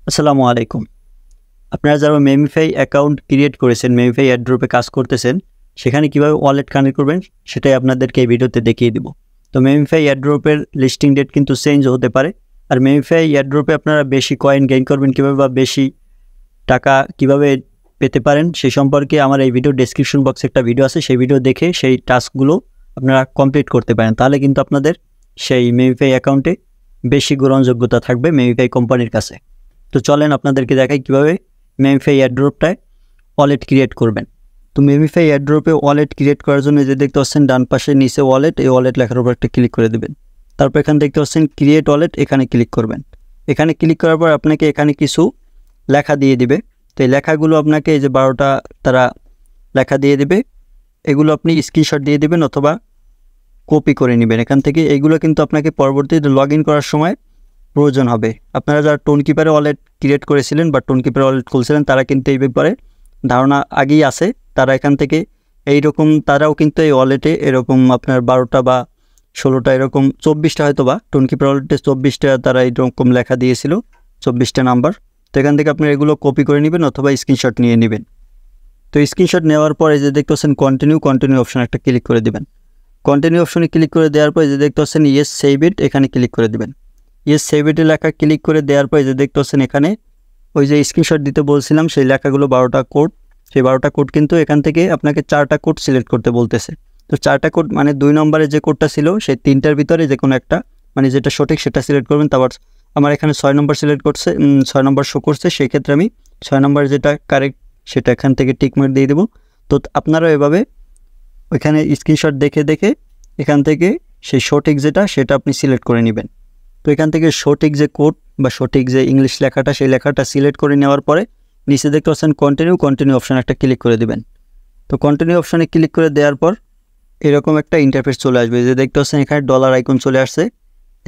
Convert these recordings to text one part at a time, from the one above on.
আসসালামু আলাইকুম। আপনারা যারা মেমিফাই অ্যাকাউন্ট ক্রিয়েট করেছেন, মেমিফাই এয়ারড্রপে কাজ করতেছেন, সেখানে কিভাবে ওয়ালেট কানেক্ট করবেন সেটাই আপনাদেরকে এই ভিডিওতে দেখিয়ে দিব। তো মেমিফাই এয়ারড্রপের লিস্টিং ডেট কিন্তু চেঞ্জ হতে পারে। আর মেমিফাই এয়ারড্রপে আপনারা বেশি কয়েন গেইন করবেন কীভাবে বা বেশি টাকা কিভাবে পেতে পারেন সে সম্পর্কে আমার এই ভিডিও ডেসক্রিপশন বক্সে একটা ভিডিও আছে, সেই ভিডিও দেখে সেই টাস্কগুলো আপনারা কমপ্লিট করতে পারেন। তাহলে কিন্তু আপনাদের সেই মেমিফাই অ্যাকাউন্টে বেশি গ্রহণযোগ্যতা থাকবে মেমিফাই কোম্পানির কাছে। তো চলেন আপনাদেরকে দেখাই কীভাবে মেমিফাই এয়ারড্রপটায় ওয়ালেট ক্রিয়েট করবেন। তো মেমিফাই এয়ারড্রপে ওয়ালেট ক্রিয়েট করার জন্য যে দেখতে পাচ্ছেন ডান পাশে নিচে ওয়ালেট, এই ওয়ালেট লেখার উপর একটা ক্লিক করে দেবেন। তারপর এখানে দেখতে পাচ্ছেন ক্রিয়েট ওয়ালেট, এখানে ক্লিক করবেন। এখানে ক্লিক করার পর আপনাকে এখানে কিছু লেখা দিয়ে দিবে। তো এই লেখাগুলো আপনাকে এই যে 12টা তারা লেখা দিয়ে দিবে, এগুলো আপনি স্ক্রিনশট দিয়ে দিবেন অথবা কপি করে নেবেন এখান থেকে। এইগুলো কিন্তু আপনাকে পরবর্তীতে লগ ইন করার সময় প্রয়োজন হবে। আপনারা যারা টোনকিপারে ওয়ালেট ক্রিয়েট করেছিলেন বা টোনকিপারে ওয়ালেট খুলছিলেন তারা কিন্তু এই ব্যাপারে ধারণা আগেই আছে। তারা এখান থেকে এইরকম তারাও কিন্তু এই ওয়ালেটে এরকম আপনার 12টা বা 16টা এরকম 24টা হয়তো বা টোনকিপার ওয়ালেটে 24টা তারা এইরকম লেখা দিয়েছিল, 24টা নাম্বার। তো এখান থেকে আপনি এগুলো কপি করে নেবেন অথবা স্ক্রিনশট নিয়ে নেবেন। তো স্ক্রিনশট নেওয়ার পরে যে দেখতে পাচ্ছেন কন্টিনিউ অপশন একটা ক্লিক করে দেবেন। কন্টিনিউ অপশনে ক্লিক করে দেওয়ার পরে যে দেখতে পাচ্ছেন ইয়েস সেভ ইট, এখানে ক্লিক করে দেবেন। ইয়েস সেভ ইটে লেখা ক্লিক করে দেওয়ার পরে যে দেখতে পাচ্ছেন এখানে ওই যে স্ক্রিনশট দিতে বলছিলাম সেই লেখাগুলো 12টা কোড, সেই 12টা কোড কিন্তু এখান থেকে আপনাকে 4টা কোড সিলেক্ট করতে বলতেছে। তো 4টা কোড মানে 2 নম্বরে যে কোডটা ছিল সেই 3টার ভিতরে যে কোনো একটা মানে যেটা সঠিক সেটা সিলেক্ট করবেন। তারপর আমার এখানে 6 নম্বর সিলেক্ট করছে, 6 নম্বর শো করছে, সেই ক্ষেত্রে আমি 6 নম্বর যেটা কারেক্ট সেটা এখান থেকে টিকমার্ক দিয়ে দেবো। তো আপনারাও এভাবে ওইখানে স্ক্রিনশট দেখে দেখে এখান থেকে সেই সঠিক যেটা সেটা আপনি সিলেক্ট করে নেবেন। তো এখান থেকে সঠিক যে কোড বা সঠিক যে ইংলিশ লেখাটা সেই লেখাটা সিলেক্ট করে নেওয়ার পরে নিচে দেখতে পাচ্ছেন কন্টিনিউ অপশান একটা ক্লিক করে দেবেন। তো কন্টিনিউ অপশানে ক্লিক করে দেওয়ার পর এরকম একটা ইন্টারফেস চলে আসবে, যে দেখতে পাচ্ছেন এখানে ডলার আইকন চলে আসছে।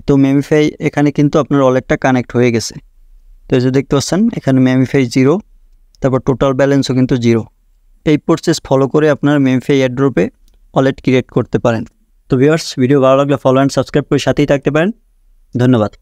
তো মেমিফাই এখানে কিন্তু আপনার ওয়ালেটটা কানেক্ট হয়ে গেছে। তো এই যে দেখতে পাচ্ছেন এখানে মেমিফাই 0, তারপর টোটাল ব্যালেন্সও কিন্তু 0। এই প্রসেস ফলো করে আপনার মেমিফাই এয়ারড্রপে ওয়ালেট ক্রিয়েট করতে পারেন। তো ভিউয়ার্স, ভিডিও ভালো লাগলে ফলো অ্যান্ড সাবস্ক্রাইব করে সাথেই থাকতে পারেন। ধন্যবাদ।